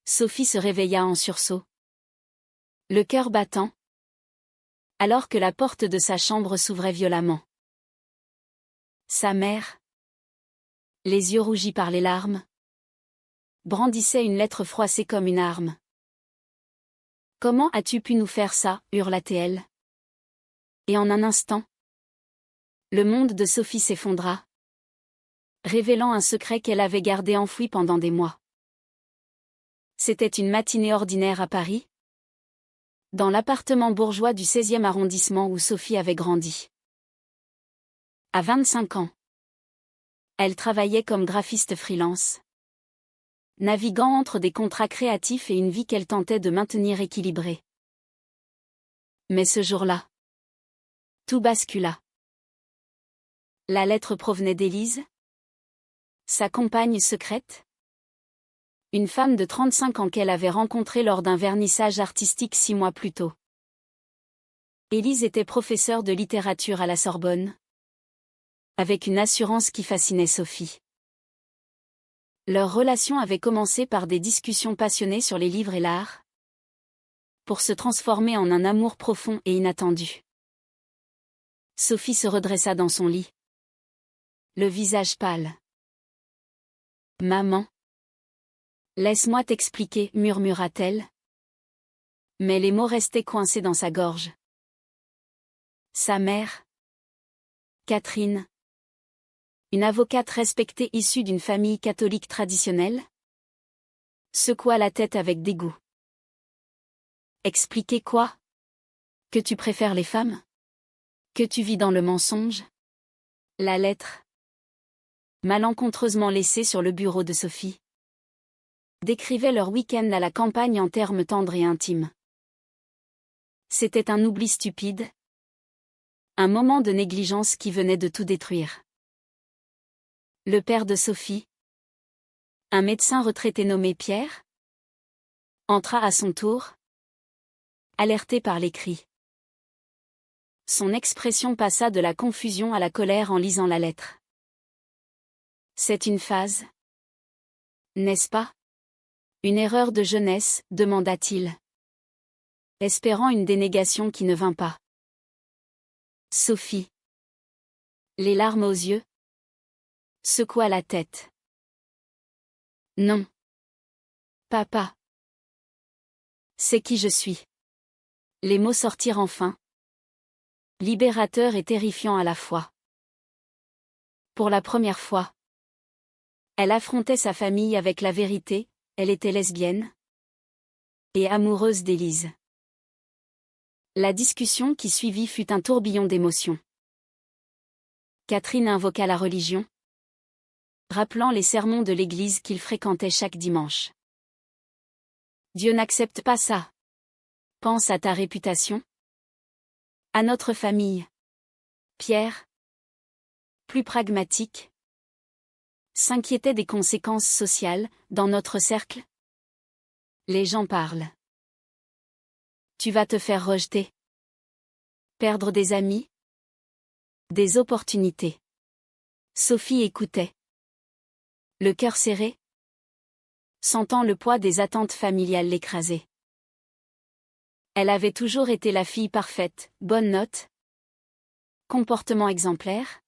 Sophie se réveilla en sursaut, le cœur battant, alors que la porte de sa chambre s'ouvrait violemment. Sa mère, les yeux rougis par les larmes, brandissait une lettre froissée comme une arme. « Comment as-tu pu nous faire ça » hurla-t-elle. Et en un instant, le monde de Sophie s'effondra, révélant un secret qu'elle avait gardé enfoui pendant des mois. C'était une matinée ordinaire à Paris, dans l'appartement bourgeois du 16e arrondissement où Sophie avait grandi. À 25 ans, elle travaillait comme graphiste freelance, naviguant entre des contrats créatifs et une vie qu'elle tentait de maintenir équilibrée. Mais ce jour-là, tout bascula. La lettre provenait d'Élise, sa compagne secrète, une femme de 35 ans qu'elle avait rencontrée lors d'un vernissage artistique 6 mois plus tôt. Élise était professeure de littérature à la Sorbonne, avec une assurance qui fascinait Sophie. Leur relation avait commencé par des discussions passionnées sur les livres et l'art, pour se transformer en un amour profond et inattendu. Sophie se redressa dans son lit, le visage pâle. « Maman, laisse-moi t'expliquer » murmura-t-elle. Mais les mots restaient coincés dans sa gorge. Sa mère, Catherine, une avocate respectée issue d'une famille catholique traditionnelle, secoua la tête avec dégoût. « Expliquer quoi ? Que tu préfères les femmes ? Que tu vis dans le mensonge ? » La lettre, malencontreusement laissée sur le bureau de Sophie, décrivait leur week-end à la campagne en termes tendres et intimes. C'était un oubli stupide, un moment de négligence qui venait de tout détruire. Le père de Sophie, un médecin retraité nommé Pierre, entra à son tour, alerté par les cris. Son expression passa de la confusion à la colère en lisant la lettre. « C'est une phase, n'est-ce pas ? Une erreur de jeunesse » demanda-t-il, espérant une dénégation qui ne vint pas. Sophie, les larmes aux yeux, secoua la tête. « Non. Papa. C'est qui je suis. » Les mots sortirent enfin, libérateurs et terrifiants à la fois. Pour la première fois, elle affrontait sa famille avec la vérité, elle était lesbienne et amoureuse d'Élise. La discussion qui suivit fut un tourbillon d'émotions. Catherine invoqua la religion, rappelant les sermons de l'église qu'il fréquentait chaque dimanche. « Dieu n'accepte pas ça. Pense à ta réputation. À notre famille. » Pierre, plus pragmatique, s'inquiétait des conséquences sociales, dans notre cercle. Les gens parlent. Tu vas te faire rejeter. Perdre des amis. Des opportunités. Sophie écoutait, le cœur serré, sentant le poids des attentes familiales l'écraser. Elle avait toujours été la fille parfaite, bonne note, comportement exemplaire.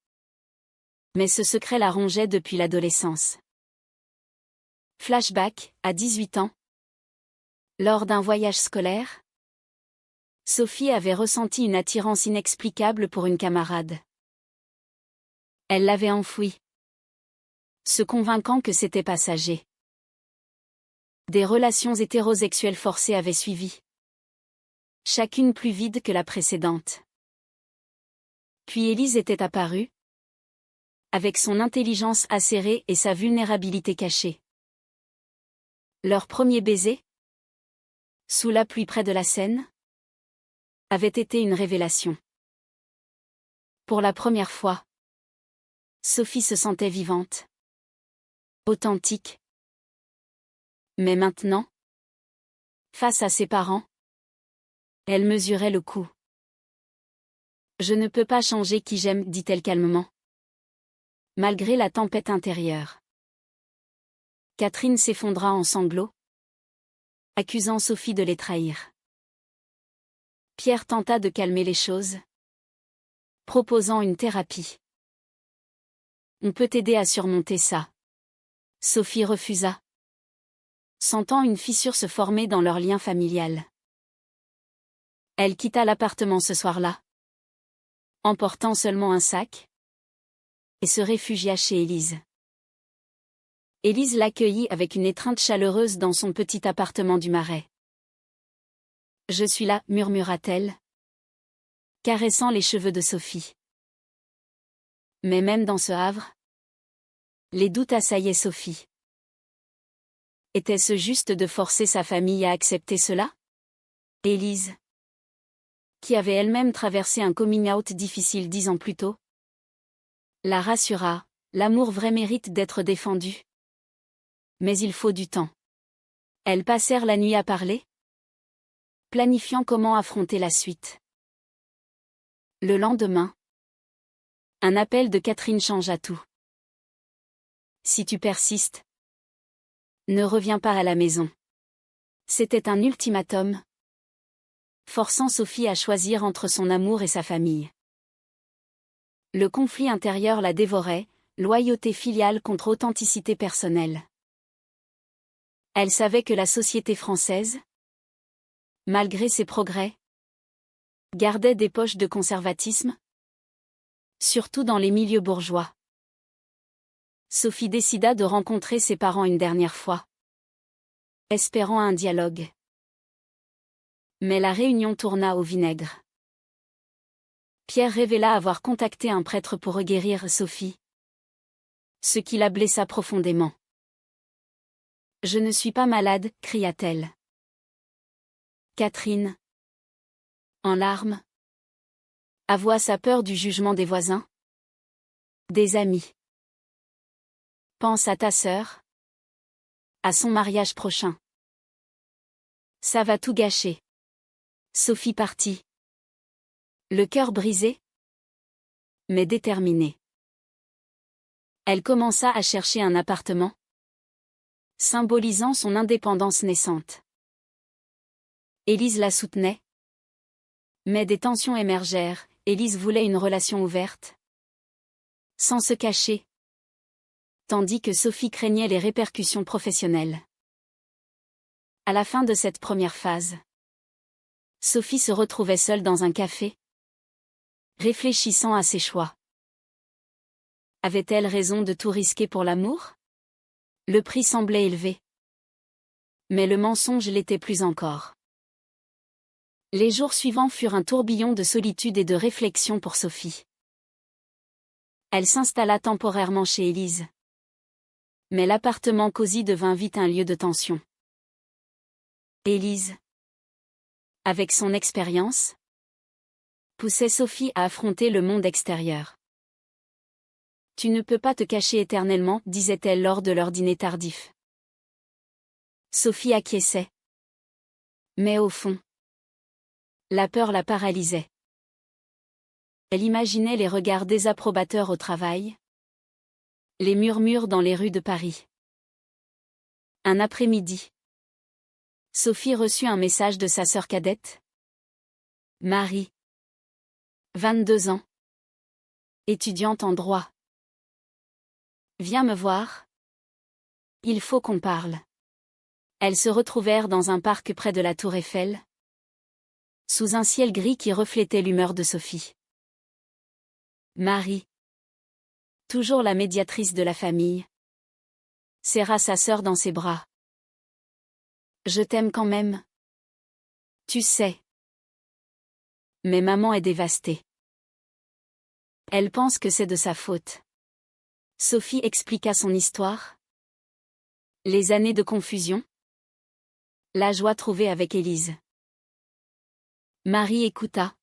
Mais ce secret la rongeait depuis l'adolescence. Flashback, à 18 ans. Lors d'un voyage scolaire, Sophie avait ressenti une attirance inexplicable pour une camarade. Elle l'avait enfouie, se convainquant que c'était passager. Des relations hétérosexuelles forcées avaient suivi, chacune plus vide que la précédente. Puis Élise était apparue, avec son intelligence acérée et sa vulnérabilité cachée. Leur premier baiser, sous la pluie près de la Seine, avait été une révélation. Pour la première fois, Sophie se sentait vivante, authentique. Mais maintenant, face à ses parents, elle mesurait le coup. « Je ne peux pas changer qui j'aime » dit-elle calmement, malgré la tempête intérieure. Catherine s'effondra en sanglots, accusant Sophie de les trahir. Pierre tenta de calmer les choses, proposant une thérapie. On peut t'aider à surmonter ça. Sophie refusa, sentant une fissure se former dans leur lien familial. Elle quitta l'appartement ce soir-là, emportant seulement un sac, et se réfugia chez Élise. Élise l'accueillit avec une étreinte chaleureuse dans son petit appartement du Marais. « Je suis là », murmura-t-elle, caressant les cheveux de Sophie. Mais même dans ce havre, les doutes assaillaient Sophie. Était-ce juste de forcer sa famille à accepter cela? Élise, qui avait elle-même traversé un coming-out difficile 10 ans plus tôt, la rassura, l'amour vrai mérite d'être défendu. Mais il faut du temps. Elles passèrent la nuit à parler, planifiant comment affronter la suite. Le lendemain, un appel de Catherine changea tout. Si tu persistes, ne reviens pas à la maison. C'était un ultimatum, forçant Sophie à choisir entre son amour et sa famille. Le conflit intérieur la dévorait, loyauté filiale contre authenticité personnelle. Elle savait que la société française, malgré ses progrès, gardait des poches de conservatisme, surtout dans les milieux bourgeois. Sophie décida de rencontrer ses parents une dernière fois, espérant un dialogue. Mais la réunion tourna au vinaigre. Pierre révéla avoir contacté un prêtre pour guérir Sophie, ce qui la blessa profondément. « Je ne suis pas malade », cria-t-elle. Catherine, en larmes, avoua sa peur du jugement des voisins, des amis. Pense à ta sœur, à son mariage prochain. Ça va tout gâcher. Sophie partit, le cœur brisé, mais déterminée. Elle commença à chercher un appartement, symbolisant son indépendance naissante. Élise la soutenait, mais des tensions émergèrent. Élise voulait une relation ouverte, sans se cacher, tandis que Sophie craignait les répercussions professionnelles. À la fin de cette première phase, Sophie se retrouvait seule dans un café, réfléchissant à ses choix. Avait-elle raison de tout risquer pour l'amour? Le prix semblait élevé. Mais le mensonge l'était plus encore. Les jours suivants furent un tourbillon de solitude et de réflexion pour Sophie. Elle s'installa temporairement chez Élise. Mais l'appartement cosy devint vite un lieu de tension. Élise, avec son expérience, poussait Sophie à affronter le monde extérieur. « Tu ne peux pas te cacher éternellement », disait-elle lors de leur dîner tardif. Sophie acquiesçait. Mais au fond, la peur la paralysait. Elle imaginait les regards désapprobateurs au travail, les murmures dans les rues de Paris. Un après-midi, Sophie reçut un message de sa sœur cadette, Marie, 22 ans, étudiante en droit. Viens me voir. Il faut qu'on parle. Elles se retrouvèrent dans un parc près de la Tour Eiffel, sous un ciel gris qui reflétait l'humeur de Sophie. Marie, toujours la médiatrice de la famille, serra sa sœur dans ses bras. Je t'aime quand même. Tu sais. Mais maman est dévastée. Elle pense que c'est de sa faute. Sophie expliqua son histoire. Les années de confusion. La joie trouvée avec Élise. Marie écouta,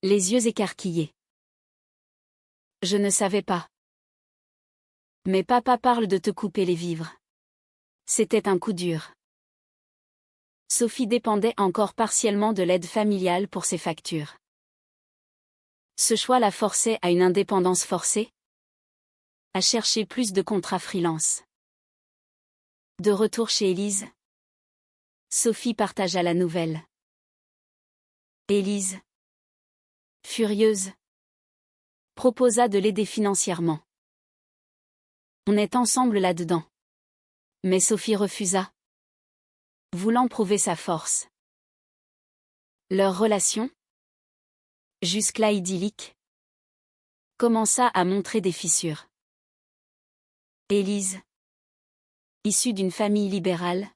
les yeux écarquillés. Je ne savais pas. Mais papa parle de te couper les vivres. C'était un coup dur. Sophie dépendait encore partiellement de l'aide familiale pour ses factures. Ce choix la forçait à une indépendance forcée, à chercher plus de contrats freelance. De retour chez Élise, Sophie partagea la nouvelle. Élise, furieuse, proposa de l'aider financièrement. On est ensemble là-dedans. Mais Sophie refusa, voulant prouver sa force. Leur relation, jusque-là idyllique, commença à montrer des fissures. Élise, issue d'une famille libérale,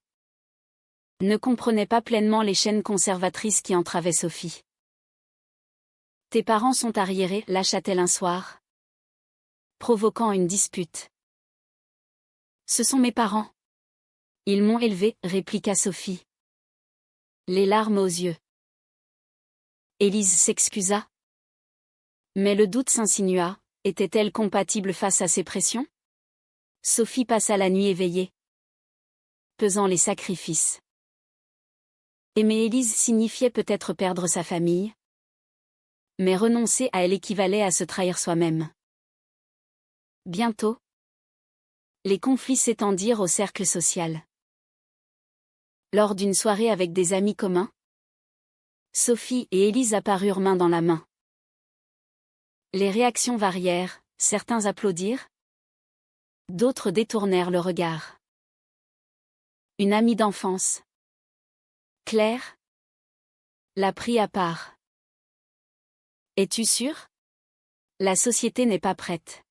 ne comprenait pas pleinement les chaînes conservatrices qui entravaient Sophie. « Tes parents sont arriérés », lâcha-t-elle un soir, provoquant une dispute. « Ce sont mes parents. Ils m'ont élevée », répliqua Sophie, les larmes aux yeux. Élise s'excusa. Mais le doute s'insinua, était-elle compatible face à ces pressions? Sophie passa la nuit éveillée, pesant les sacrifices. Aimer Élise signifiait peut-être perdre sa famille, mais renoncer à elle équivalait à se trahir soi-même. Bientôt, les conflits s'étendirent au cercle social. Lors d'une soirée avec des amis communs, Sophie et Élise apparurent main dans la main. Les réactions varièrent, certains applaudirent, d'autres détournèrent le regard. Une amie d'enfance, Claire, la prit à part. « Es-tu sûre? La société n'est pas prête.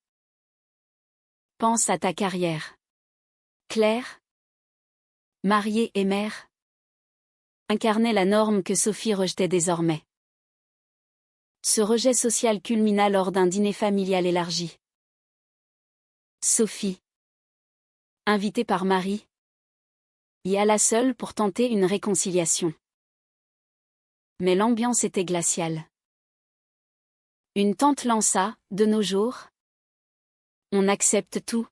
Pense à ta carrière. » Claire, mariée et mère, incarnait la norme que Sophie rejetait désormais. Ce rejet social culmina lors d'un dîner familial élargi. Sophie, invitée par Marie, y alla seule pour tenter une réconciliation. Mais l'ambiance était glaciale. Une tante lança, « De nos jours, on accepte tout.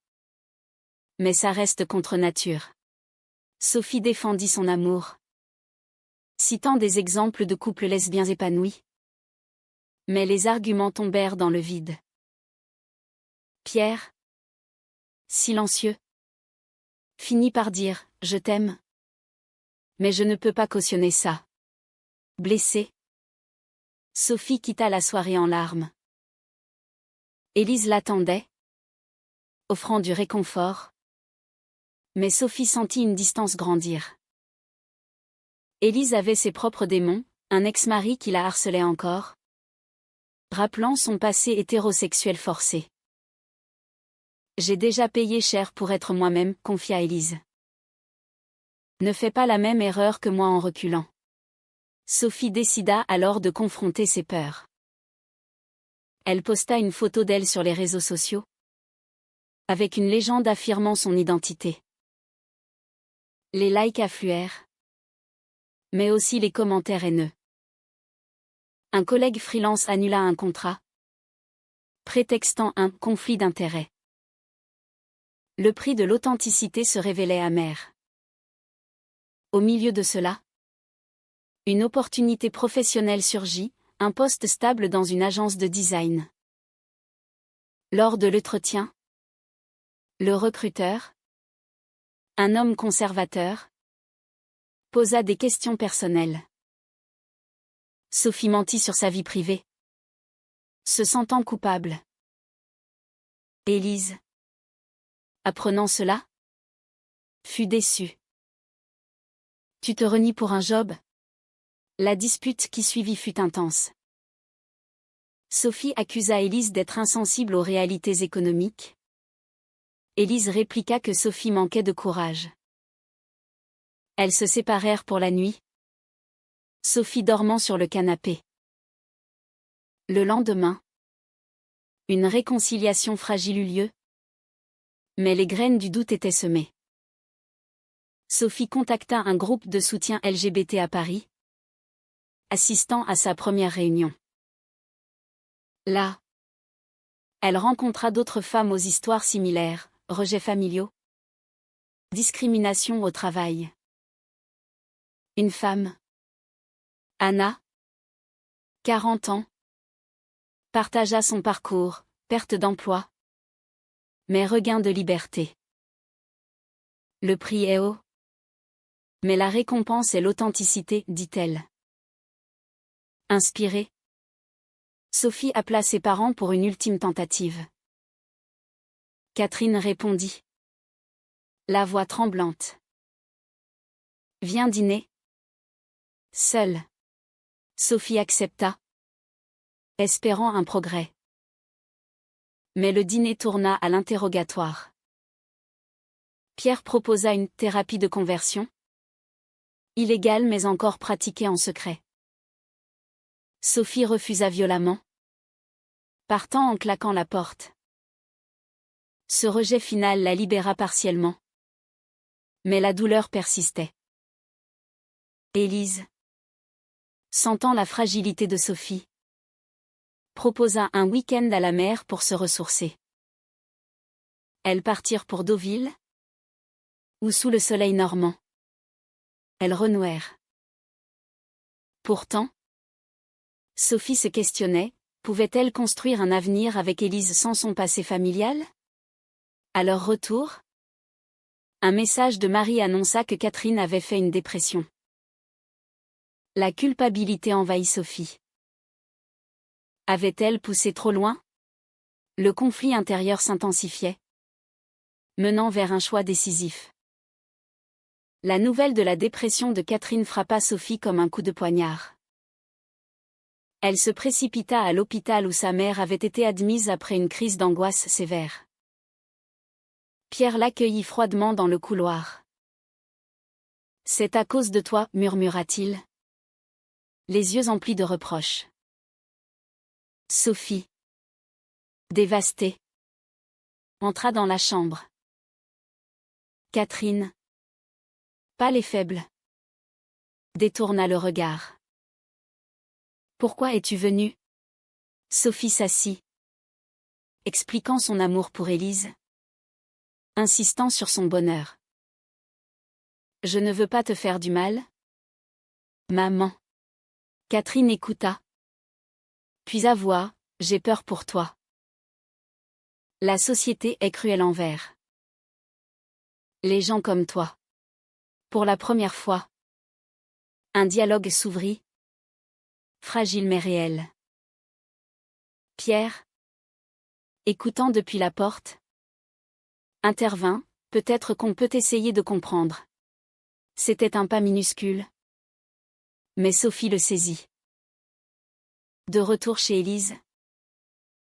Mais ça reste contre nature. » Sophie défendit son amour, citant des exemples de couples lesbiens épanouis. Mais les arguments tombèrent dans le vide. Pierre, silencieux, finit par dire « Je t'aime. Mais je ne peux pas cautionner ça. » Blessée, Sophie quitta la soirée en larmes. Élise l'attendait, offrant du réconfort. Mais Sophie sentit une distance grandir. Élise avait ses propres démons, un ex-mari qui la harcelait encore, rappelant son passé hétérosexuel forcé. « J'ai déjà payé cher pour être moi-même », confia Élise. « Ne fais pas la même erreur que moi en reculant. » Sophie décida alors de confronter ses peurs. Elle posta une photo d'elle sur les réseaux sociaux, avec une légende affirmant son identité. Les likes affluèrent, mais aussi les commentaires haineux. Un collègue freelance annula un contrat, prétextant un conflit d'intérêts. Le prix de l'authenticité se révélait amer. Au milieu de cela, une opportunité professionnelle surgit, un poste stable dans une agence de design. Lors de l'entretien, le recruteur, un homme conservateur, posa des questions personnelles. Sophie mentit sur sa vie privée, se sentant coupable. Élise, apprenant cela, fut déçue. « Tu te renies pour un job ?» La dispute qui suivit fut intense. Sophie accusa Élise d'être insensible aux réalités économiques. Élise répliqua que Sophie manquait de courage. Elles se séparèrent pour la nuit, Sophie dormant sur le canapé. Le lendemain, une réconciliation fragile eut lieu, mais les graines du doute étaient semées. Sophie contacta un groupe de soutien LGBT à Paris, assistant à sa première réunion. Là, elle rencontra d'autres femmes aux histoires similaires, rejets familiaux, discrimination au travail. Une femme, Anna, 40 ans, partagea son parcours, perte d'emploi, mais regain de liberté. Le prix est haut. Mais la récompense est l'authenticité, dit-elle. Inspirée, Sophie appela ses parents pour une ultime tentative. Catherine répondit. La voix tremblante. Viens dîner. Seule. Sophie accepta, espérant un progrès. Mais le dîner tourna à l'interrogatoire. Pierre proposa une thérapie de conversion. Illégale mais encore pratiquée en secret. Sophie refusa violemment, partant en claquant la porte. Ce rejet final la libéra partiellement. Mais la douleur persistait. Élise, sentant la fragilité de Sophie, proposa un week-end à la mer pour se ressourcer. Elles partirent pour Deauville, ou sous le soleil normand. Elles renouèrent. Pourtant, Sophie se questionnait, pouvait-elle construire un avenir avec Élise sans son passé familial? À leur retour, un message de Marie annonça que Catherine avait fait une dépression. La culpabilité envahit Sophie. Avait-elle poussé trop loin? Le conflit intérieur s'intensifiait, menant vers un choix décisif. La nouvelle de la dépression de Catherine frappa Sophie comme un coup de poignard. Elle se précipita à l'hôpital où sa mère avait été admise après une crise d'angoisse sévère. Pierre l'accueillit froidement dans le couloir. « C'est à cause de toi, murmura-t-il, les yeux emplis de reproches. Sophie, dévastée, entra dans la chambre. Catherine, pâle et faible, détourna le regard. « Pourquoi es-tu venue ?» Sophie s'assit, expliquant son amour pour Élise, insistant sur son bonheur. « Je ne veux pas te faire du mal, maman. » Catherine écouta. Puis avoua, « J'ai peur pour toi. La société est cruelle envers les gens comme toi. » Pour la première fois, un dialogue s'ouvrit, fragile mais réel. Pierre, écoutant depuis la porte, intervint, « Peut-être qu'on peut essayer de comprendre. » C'était un pas minuscule. Mais Sophie le saisit. De retour chez Élise,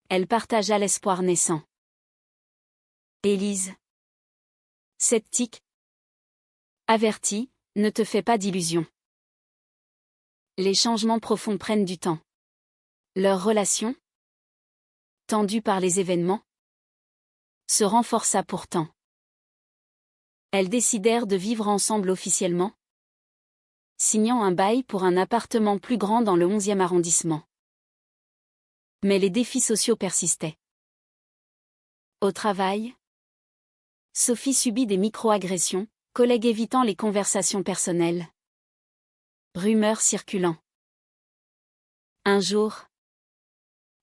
elle partagea l'espoir naissant. Élise, sceptique, avertie, ne te fais pas d'illusions. Les changements profonds prennent du temps. Leur relation, tendue par les événements, se renforça pourtant. Elles décidèrent de vivre ensemble officiellement, signant un bail pour un appartement plus grand dans le 11e arrondissement. Mais les défis sociaux persistaient. Au travail, Sophie subit des micro-agressions, collègues évitant les conversations personnelles. Rumeurs circulant. Un jour,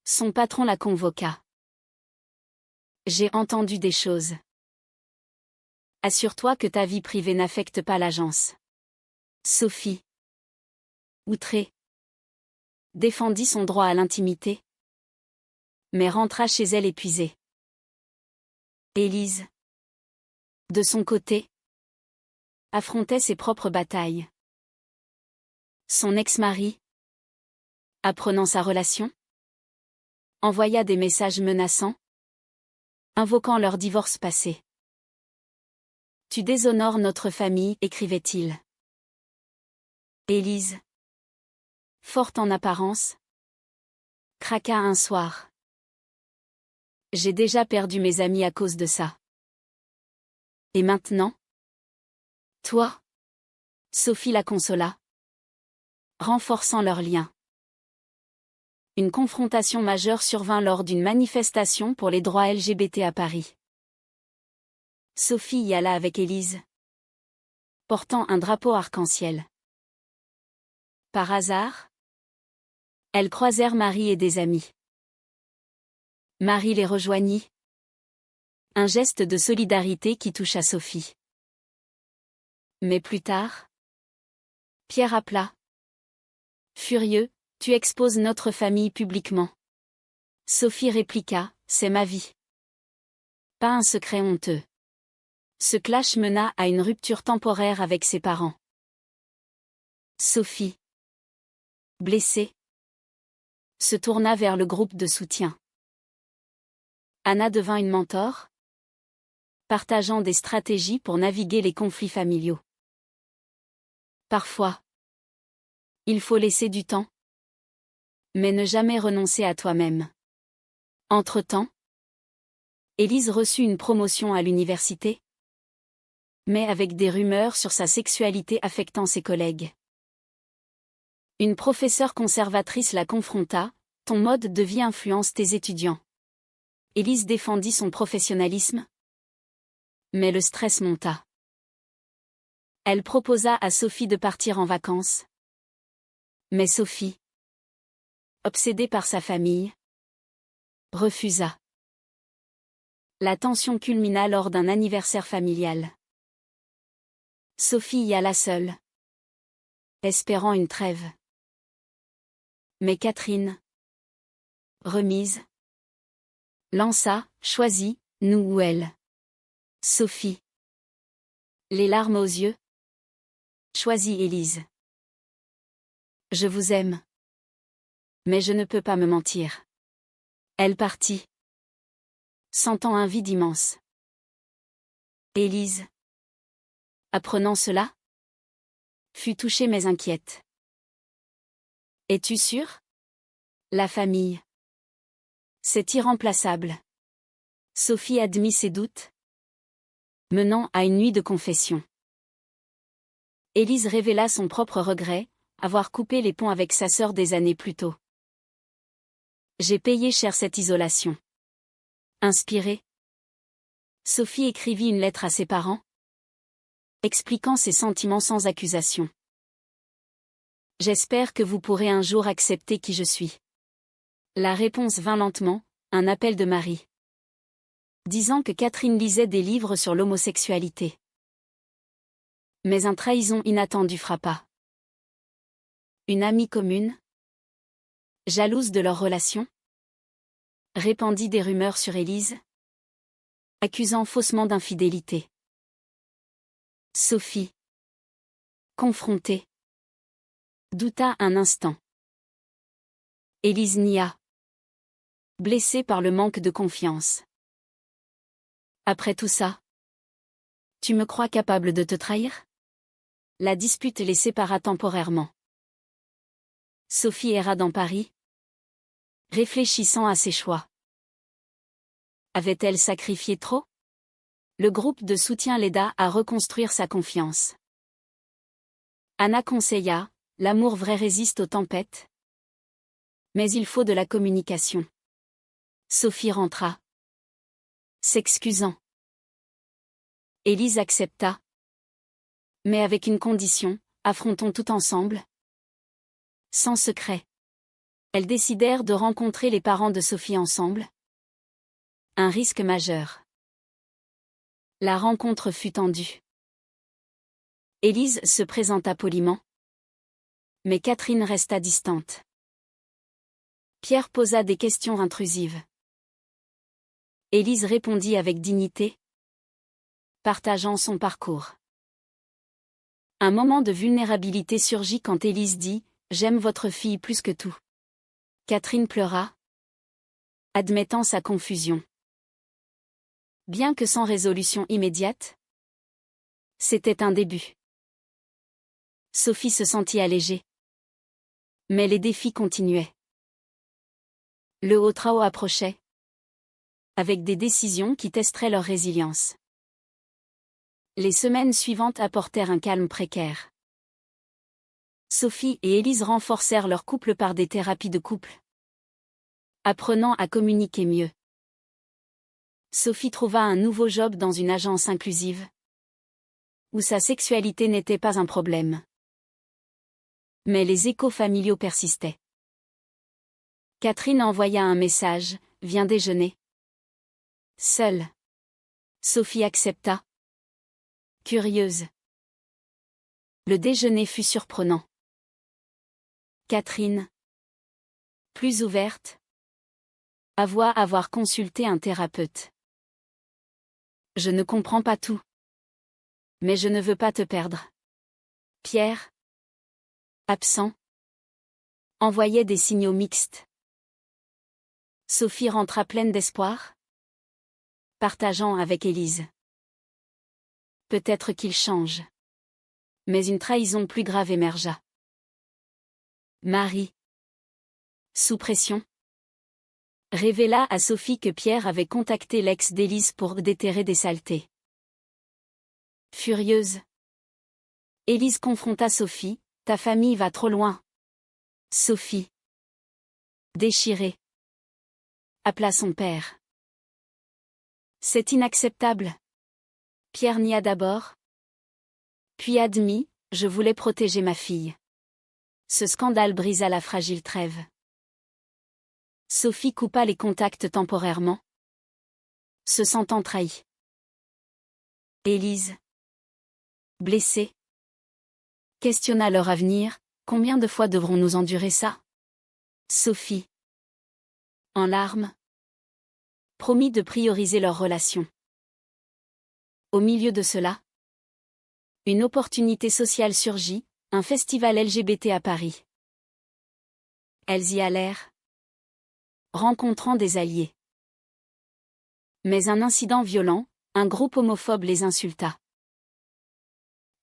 son patron la convoqua. « J'ai entendu des choses. Assure-toi que ta vie privée n'affecte pas l'agence. » Sophie, outrée, défendit son droit à l'intimité, mais rentra chez elle épuisée. Élise, de son côté, affrontait ses propres batailles. Son ex-mari, apprenant sa relation, envoya des messages menaçants, invoquant leur divorce passé. « Tu déshonores notre famille », écrivait-il. Élise, forte en apparence, craqua un soir. « J'ai déjà perdu mes amis à cause de ça. Et maintenant ? Toi ? » Sophie la consola, renforçant leur lien. Une confrontation majeure survint lors d'une manifestation pour les droits LGBT à Paris. Sophie y alla avec Élise, portant un drapeau arc-en-ciel. Par hasard, elles croisèrent Marie et des amis. Marie les rejoignit. Un geste de solidarité qui toucha Sophie. Mais plus tard, Pierre appela. Furieux, tu exposes notre famille publiquement. Sophie répliqua, c'est ma vie. Pas un secret honteux. Ce clash mena à une rupture temporaire avec ses parents. Sophie, blessée, se tourna vers le groupe de soutien. Anna devint une mentor, partageant des stratégies pour naviguer les conflits familiaux. Parfois, il faut laisser du temps, mais ne jamais renoncer à toi-même. Entre-temps, Élise reçut une promotion à l'université, mais avec des rumeurs sur sa sexualité affectant ses collègues. Une professeure conservatrice la confronta, ton mode de vie influence tes étudiants. Élise défendit son professionnalisme, mais le stress monta. Elle proposa à Sophie de partir en vacances. Mais Sophie, obsédée par sa famille, refusa. La tension culmina lors d'un anniversaire familial. Sophie y alla seule, espérant une trêve. Mais Catherine, remise, lança, choisis, nous ou elle. Sophie, les larmes aux yeux, choisis Élise. Je vous aime. Mais je ne peux pas me mentir. Elle partit, sentant un vide immense. Élise, apprenant cela, fut touchée mais inquiète. Es-tu sûre? La famille. C'est irremplaçable. Sophie admit ses doutes, menant à une nuit de confession. Élise révéla son propre regret, avoir coupé les ponts avec sa sœur des années plus tôt. J'ai payé cher cette isolation. Inspirée, Sophie écrivit une lettre à ses parents, expliquant ses sentiments sans accusation. J'espère que vous pourrez un jour accepter qui je suis. La réponse vint lentement, un appel de Marie, disant que Catherine lisait des livres sur l'homosexualité. Mais une trahison inattendue frappa. Une amie commune, jalouse de leur relation, répandit des rumeurs sur Élise, accusant faussement d'infidélité. Sophie, confrontée, douta un instant. Élise nia, blessée par le manque de confiance. Après tout ça, tu me crois capable de te trahir? La dispute les sépara temporairement. Sophie erra dans Paris, réfléchissant à ses choix. Avait-elle sacrifié trop? Le groupe de soutien l'aida à reconstruire sa confiance. Anna conseilla, l'amour vrai résiste aux tempêtes. Mais il faut de la communication. Sophie rentra, s'excusant. Élise accepta. Mais avec une condition, affrontons tout ensemble. Sans secret. Elles décidèrent de rencontrer les parents de Sophie ensemble. Un risque majeur. La rencontre fut tendue. Élise se présenta poliment. Mais Catherine resta distante. Pierre posa des questions intrusives. Élise répondit avec dignité, partageant son parcours. Un moment de vulnérabilité surgit quand Élise dit « J'aime votre fille plus que tout ». Catherine pleura, admettant sa confusion. Bien que sans résolution immédiate, c'était un début. Sophie se sentit allégée. Mais les défis continuaient. Le haut trao approchait, avec des décisions qui testeraient leur résilience. Les semaines suivantes apportèrent un calme précaire. Sophie et Élise renforcèrent leur couple par des thérapies de couple, apprenant à communiquer mieux. Sophie trouva un nouveau job dans une agence inclusive, où sa sexualité n'était pas un problème. Mais les échos familiaux persistaient. Catherine envoya un message, « Viens déjeuner ». Seule. Sophie accepta. Curieuse. Le déjeuner fut surprenant. Catherine, plus ouverte, avoua avoir consulté un thérapeute. Je ne comprends pas tout. Mais je ne veux pas te perdre. Pierre, absent, envoyait des signaux mixtes. Sophie rentra pleine d'espoir, partageant avec Élise. Peut-être qu'il change. Mais une trahison plus grave émergea. Marie, sous pression, révéla à Sophie que Pierre avait contacté l'ex d'Élise pour déterrer des saletés. Furieuse, Élise confronta Sophie. Ta famille va trop loin. Sophie, déchirée, appela son père. C'est inacceptable. Pierre nia d'abord, puis admit, je voulais protéger ma fille. Ce scandale brisa la fragile trêve. Sophie coupa les contacts temporairement, se sentant trahie. Élise, blessée, questionna leur avenir. Combien de fois devrons-nous endurer ça? Sophie, en larmes, promit de prioriser leur relation. Au milieu de cela, une opportunité sociale surgit, un festival LGBT à Paris. Elles y allèrent, rencontrant des alliés. Mais un incident violent, un groupe homophobe les insulta.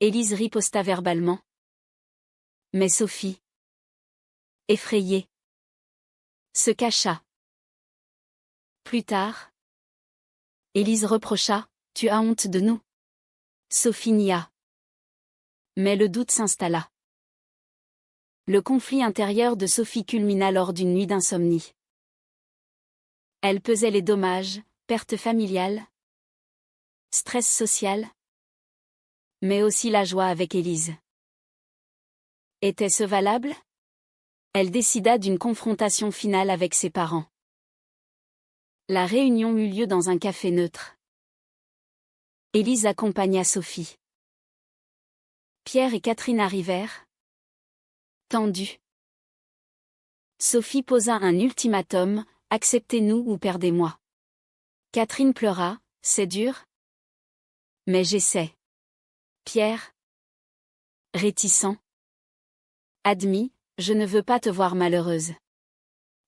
Élise riposta verbalement. Mais Sophie, effrayée, se cacha. Plus tard, Élise reprocha, tu as honte de nous. Sophie nia. Mais le doute s'installa. Le conflit intérieur de Sophie culmina lors d'une nuit d'insomnie. Elle pesait les dommages, perte familiale, stress social, mais aussi la joie avec Élise. Était-ce valable? Elle décida d'une confrontation finale avec ses parents. La réunion eut lieu dans un café neutre. Élise accompagna Sophie. Pierre et Catherine arrivèrent, tendus. Sophie posa un ultimatum, acceptez-nous ou perdez-moi. Catherine pleura, c'est dur. Mais j'essaie. Pierre, réticent, admis, je ne veux pas te voir malheureuse.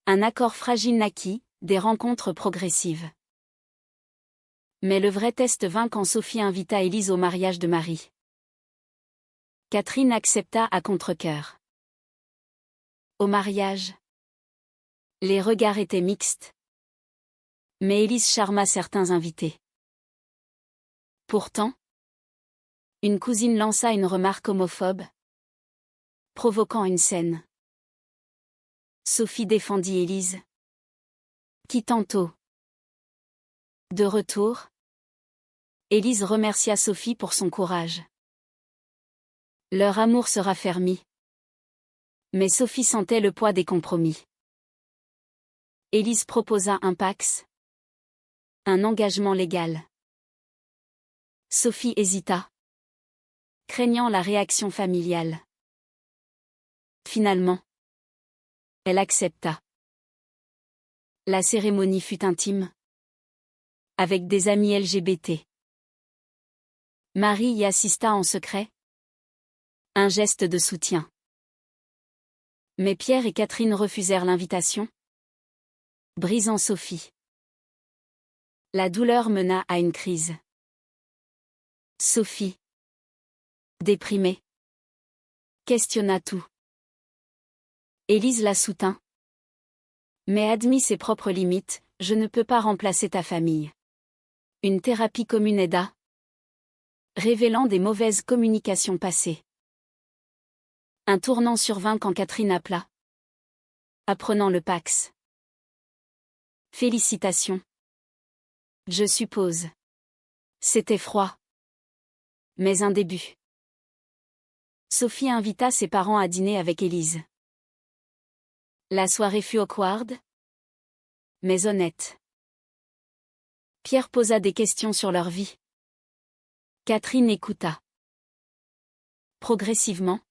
Un accord fragile naquit, des rencontres progressives. Mais le vrai test vint quand Sophie invita Élise au mariage de Marie. Catherine accepta à contre-cœur. Au mariage, les regards étaient mixtes. Mais Élise charma certains invités. Pourtant, une cousine lança une remarque homophobe, provoquant une scène. Sophie défendit Élise, qui tantôt. De retour, Élise remercia Sophie pour son courage. Leur amour se raffermit. Mais Sophie sentait le poids des compromis. Élise proposa un pax, un engagement légal. Sophie hésita, craignant la réaction familiale. Finalement, elle accepta. La cérémonie fut intime, avec des amis LGBT. Marie y assista en secret. Un geste de soutien. Mais Pierre et Catherine refusèrent l'invitation, brisant Sophie. La douleur mena à une crise. Sophie, déprimée, questionna tout. Élise la soutint. Mais admit ses propres limites, je ne peux pas remplacer ta famille. Une thérapie commune aida, révélant des mauvaises communications passées. Un tournant survint quand Catherine appela, apprenant le pax. Félicitations. Je suppose. C'était froid. Mais un début. Sophie invita ses parents à dîner avec Élise. La soirée fut awkward, mais honnête. Pierre posa des questions sur leur vie. Catherine écouta. Progressivement,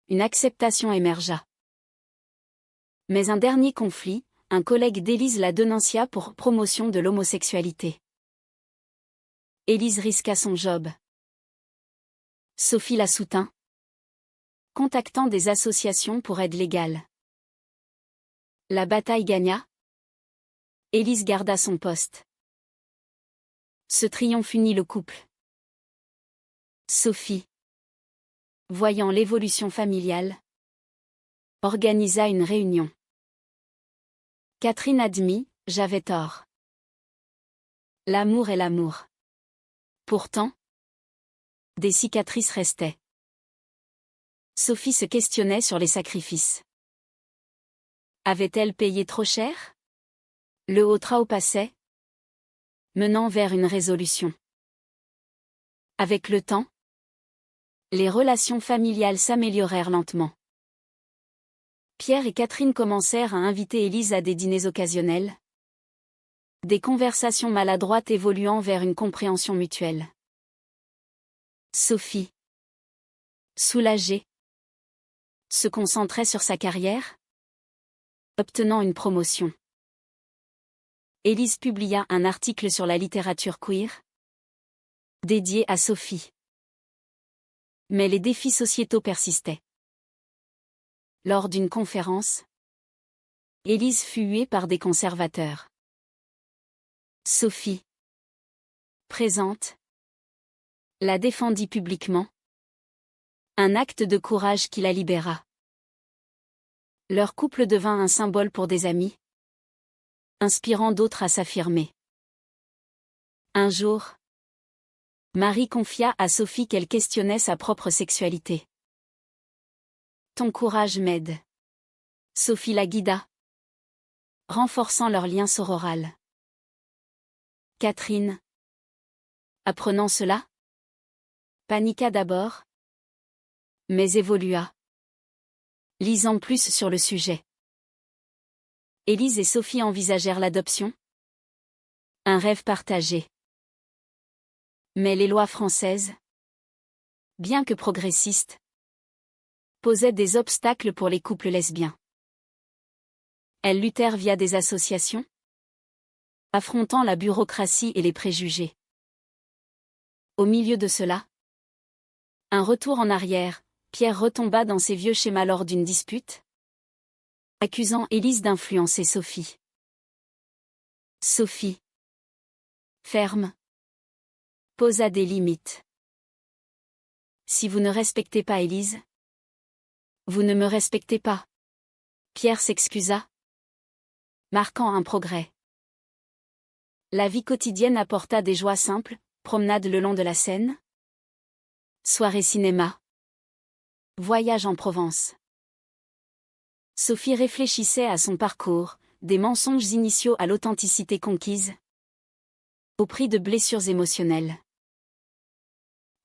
une acceptation émergea. Mais un dernier conflit, un collègue d'Élise la dénoncia pour promotion de l'homosexualité. Élise risqua son job. Sophie la soutint, contactant des associations pour aide légale. La bataille gagna. Élise garda son poste. Ce triomphe unit le couple. Sophie, voyant l'évolution familiale, organisa une réunion. Catherine admit, j'avais tort. L'amour est l'amour. Pourtant, des cicatrices restaient. Sophie se questionnait sur les sacrifices. Avait-elle payé trop cher? Le haut trao passait, menant vers une résolution. Avec le temps, les relations familiales s'améliorèrent lentement. Pierre et Catherine commencèrent à inviter Élise à des dîners occasionnels. Des conversations maladroites évoluant vers une compréhension mutuelle. Sophie, soulagée, se concentrait sur sa carrière, obtenant une promotion. Élise publia un article sur la littérature queer, dédié à Sophie. Mais les défis sociétaux persistaient. Lors d'une conférence, Élise fut huée par des conservateurs. Sophie, présente, la défendit publiquement. Un acte de courage qui la libéra. Leur couple devint un symbole pour des amis, inspirant d'autres à s'affirmer. Un jour, Marie confia à Sophie qu'elle questionnait sa propre sexualité. Ton courage m'aide. Sophie la guida, renforçant leur lien sororal. Catherine, apprenant cela, paniqua d'abord, mais évolua, lisant plus sur le sujet. Élise et Sophie envisagèrent l'adoption. Un rêve partagé. Mais les lois françaises, bien que progressistes, posaient des obstacles pour les couples lesbiens. Elles luttèrent via des associations, affrontant la bureaucratie et les préjugés. Au milieu de cela, un retour en arrière, Pierre retomba dans ses vieux schémas lors d'une dispute, accusant Élise d'influencer Sophie. Sophie, ferme, posa des limites. Si vous ne respectez pas Élise, vous ne me respectez pas. Pierre s'excusa, marquant un progrès. La vie quotidienne apporta des joies simples, promenade le long de la Seine, soirée cinéma, voyage en Provence. Sophie réfléchissait à son parcours, des mensonges initiaux à l'authenticité conquise, au prix de blessures émotionnelles.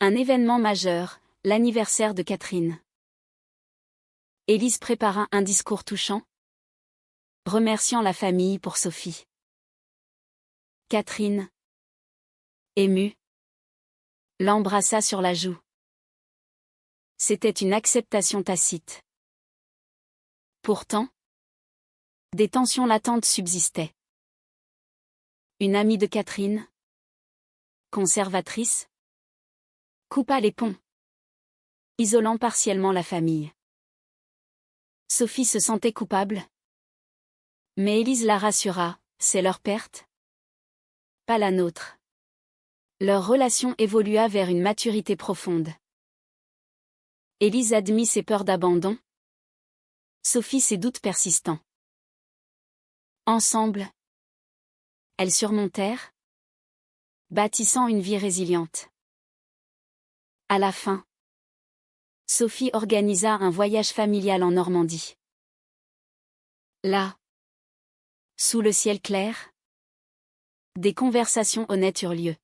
Un événement majeur, l'anniversaire de Catherine. Élise prépara un discours touchant, remerciant la famille pour Sophie. Catherine, émue, l'embrassa sur la joue. C'était une acceptation tacite. Pourtant, des tensions latentes subsistaient. Une amie de Catherine, conservatrice, coupa les ponts, isolant partiellement la famille. Sophie se sentait coupable, mais Élise la rassura, c'est leur perte, pas la nôtre. Leur relation évolua vers une maturité profonde. Élise admit ses peurs d'abandon, Sophie ses doutes persistants. Ensemble, elles surmontèrent, bâtissant une vie résiliente. À la fin, Sophie organisa un voyage familial en Normandie. Là, sous le ciel clair, des conversations honnêtes eurent lieu.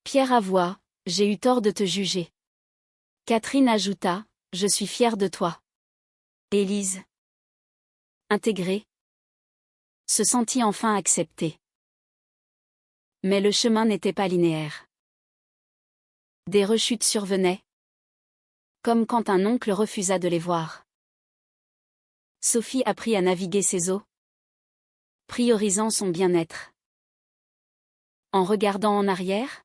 Pierre avoua, j'ai eu tort de te juger. Catherine ajouta, je suis fière de toi. Élise, intégrée, se sentit enfin acceptée. Mais le chemin n'était pas linéaire. Des rechutes survenaient, Comme quand un oncle refusa de les voir. Sophie apprit à naviguer ses eaux, priorisant son bien-être. En regardant en arrière,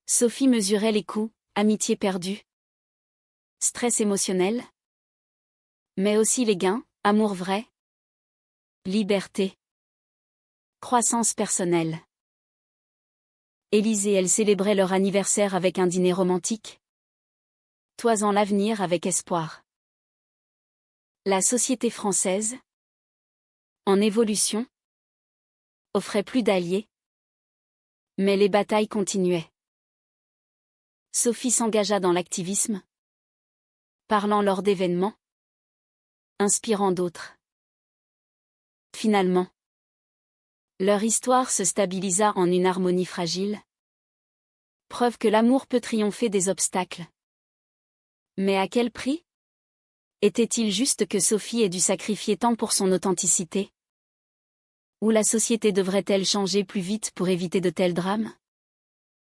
Sophie mesurait les coups, amitié perdue, stress émotionnel, mais aussi les gains, amour vrai, liberté, croissance personnelle. Élise et elle célébraient leur anniversaire avec un dîner romantique, toisant l'avenir avec espoir. La société française, en évolution, offrait plus d'alliés, mais les batailles continuaient. Sophie s'engagea dans l'activisme, parlant lors d'événements, inspirant d'autres. Finalement, leur histoire se stabilisa en une harmonie fragile, preuve que l'amour peut triompher des obstacles. Mais à quel prix? Était-il juste que Sophie ait dû sacrifier tant pour son authenticité? Ou la société devrait-elle changer plus vite pour éviter de tels drames?